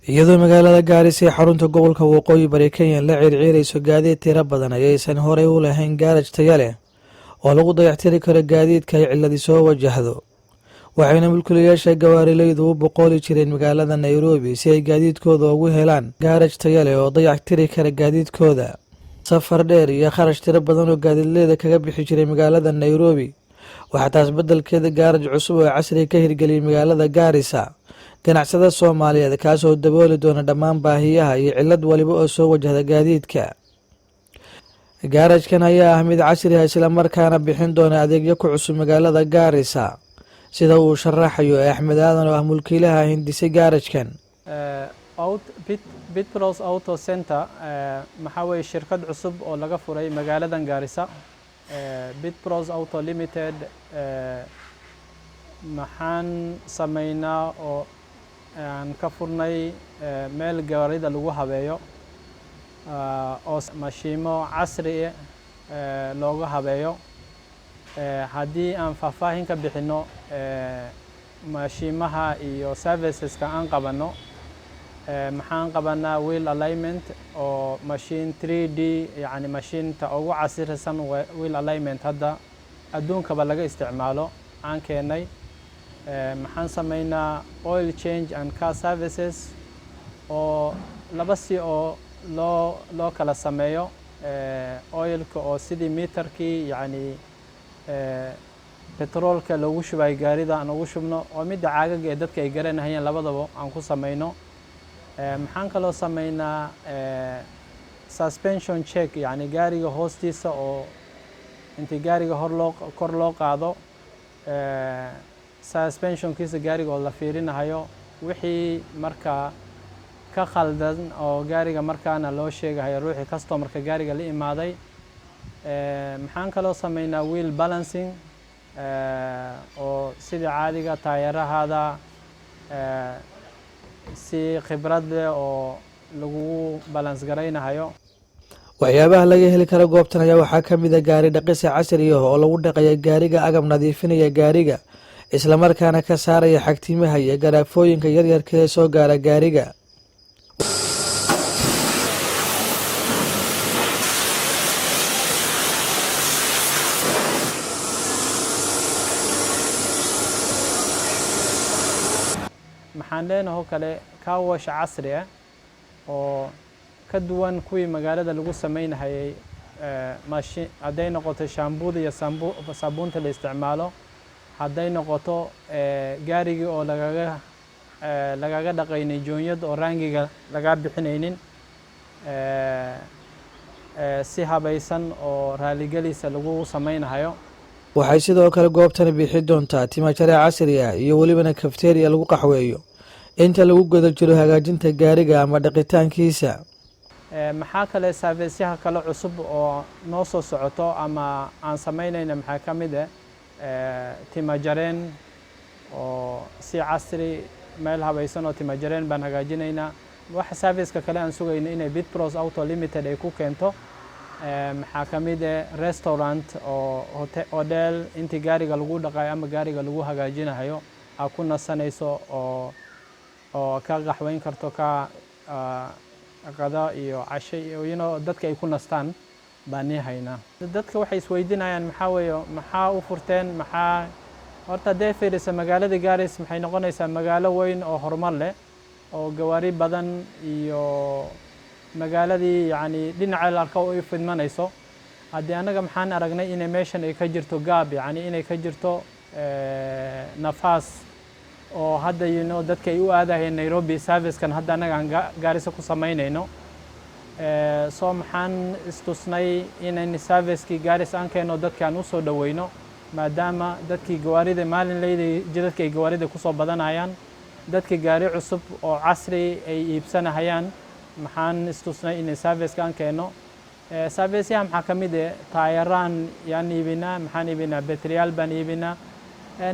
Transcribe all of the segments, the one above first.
iyadoo magaalada Gaarisa ee xarunta gobolka Waqooyi Bari Kenya la circiirayso gaadiid tiro badan ayaysan horey u lahayn gaaraj tayo leh oo lagu dayactiri karo gaadiidka ay ciladi soo wajahdo waxayna mulkiilayaasha gawaarilaydu u boqoli jireen magaalada Nairobi si ay gaadiidkooda ugu helaan gaaraj tayo leh oo dayactiri kara gaadiidkooda safar dheer iyo kharash tiro badan oo gaadiidleyda kaga bixi jiray magaalada Nairobi waxa taas beddelkeeda gaaraj cusub oo casri ka hirgeliyay magaalada Gaarisa ganacsada Soomaaliyeed kaas oo dabooli doona dhammaan baahiyaha iyo cilad waliba oo soo wajahda gaadiidka gaarajkan ayaa ah mid casri ah isla markaana bixin doona adeegyo ku cusub magaalada Gaarisa sida uu sharaxayo Axmed Aadan oo ah mulkiilaha hindisay gaarajkan Bitpros Auto Center maxaa weeye shirkad cusub oo laga furay magaalada Gaarisa Bitpros Auto Limited maxaan sameynaa oo aan ka furnay meel gawaarida lagu habeeyo oo mashiimo casri ah looga habeeyo haddii aan faahfaahin ka bixino mashiimaha iyo serviceska aan qabano maxaan qabanaa wheel alignment oo machine 3D yani mashiinta ugu casrisan wheel alignment hadda adduunkaba laga isticmaalo aan keenay maxaan sameynaa oil change and car services oo laba si oo loo kala sameeyo oilka oo sidii meterkii yani petrolka lagu shubay gaarida aan ugu shubno oo midda caagaga ee dadka ay garanayaan labadaba aan ku sameyno maxaan kaloo sameynaa suspension check yani gaariga hoostiisa oo intii gaariga kor loo qaado suspensionkiisa gaariga oo la fiirinayo wixii markaa ka khaldan oo gaariga markaana loo sheegayo ruuxii customerka gaariga la imaaday maxaan kaloo sameynaa wheel balancing oo sidii caadiga taayarahada si khibrad leh oo lagu balance garaynayo waxyaabaha laga heli karo goobtan ayaa waxaa ka mid ah gaari dhaqis casri ah oo lagu dhaqayo gaariga agab nadiifinaya gaariga isla markaana ka saaraya xagtimaha iyo garaafooyinka yaryarka ee soo gaara gaariga maxaan leenahay kale car wash casri ah oo ka duwan kuwii magaalada lagu sameynayay machine haday noqoto shaambuda iyo saabuunta la isticmaalo haday noqoto gaarigi oo lagaga dhaqaynay joonyad oo rangiga laga bixinaynin si habaysan oo raaligelisa lagu sameynayo waxay sidoo kale goobtani bixi doontaa timajare casri ah iyo waliba cafeteria lagu qaxweeyo inta lagu guda jiro hagaajinta gaariga ama dhaqitaankiisa maxaa kale serviceyaha kale cusub oo noo soo socoto ama aan sameynayna maxaa ka mid ah timajareen oo si casri meel habaysan oo timajareen baan hagaajinaynaa waxa serviceka kale aan sugayno inay Bitpros Auto Limited ay ku keento maxaa ka mid ah restaurant oo hotel intii gaariga lagu dhaqayo ama gaariga lagu hagaajinayo aa ku nasanayso oo ka qaxweyn karto ka qada iyo casho iyo dadka ay ku nastaan baan haynaa dadka waxay isweydiinayaan maxaa u furteen maxaa horta deefiirisa magaalada Gaarisa maxay noqonaysaa magaalo weyn oo horumar leh oo gawaari badan iyo magaaladii yani dhinaca la arko ay fidmanayso hadii anaga maxaan aragnay in meeshan ay ka jirto gaab yani inay ka jirto nafaas oo hadda dadka ay u aadayeen Nairobi servicekan hadda anaga aan Gaarisa ku sameynayno soo maxaan istusnay inay servicekii Gaarisa aan keeno dadkaan u soo dhaweyno maadaama dadkii gawaarida maalinleeday jidadka ay gawaarida ku soo badanayaan dadka gaari cusub oo casri ay iibsanayaan maxaan istusnay inay serviceka aan keeno serviceyaha maxaa ka mid ah taayaraan yaan iibinaa maxaan iibinaa bateriyaal baan iibinaa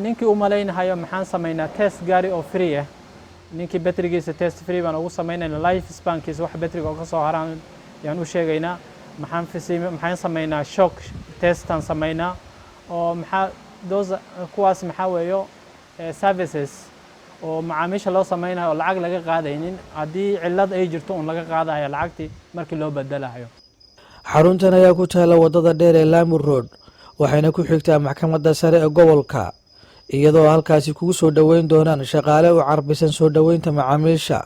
ninkii u maleynayo maxaan sameynaa test gaari oo free ah ninkii baterigiisa test free baan ugu sameynaa life spankiisa wax bateriga oo ka soo haraan yaan u sheegaynaa maxaan sameynaa shock testan sameynaa oo kuwaas maxaa weeyo services oo macaamiisha loo samaynayo oo lacag laga qaadaynin haddii cillad ay jirto un laga qaadayo lacagtii markii loo bedelayo. xaruntan ayaa ku taalla waddada dheer ee Lamu Road waxayna ku xigtaa maxkamadda sare ee gobolka iyadoo halkaasi kugu soo dhoweyn doonaan shaqaale u carbisan soo dhoweynta macaamiisha.